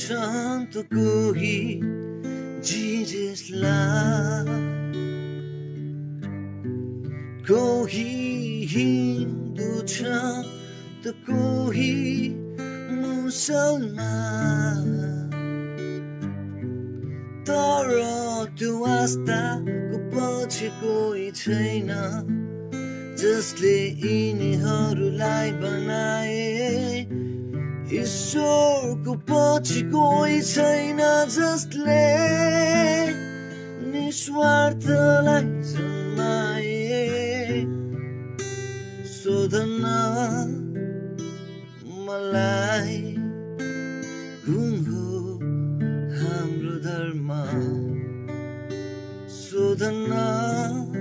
बुझ्छन् त कोही जिजेसलाई कोही हिन्दू छ त कोही मुसलमान तर त्यो आस्थाको पछि कोही छैन जसले यिनीहरूलाई बनाए ईश्वरको पछि कोही छैन जसले निस्वार्थलाई जन्माए सोधन मलाई कुन हो हाम्रो धर्म सोधन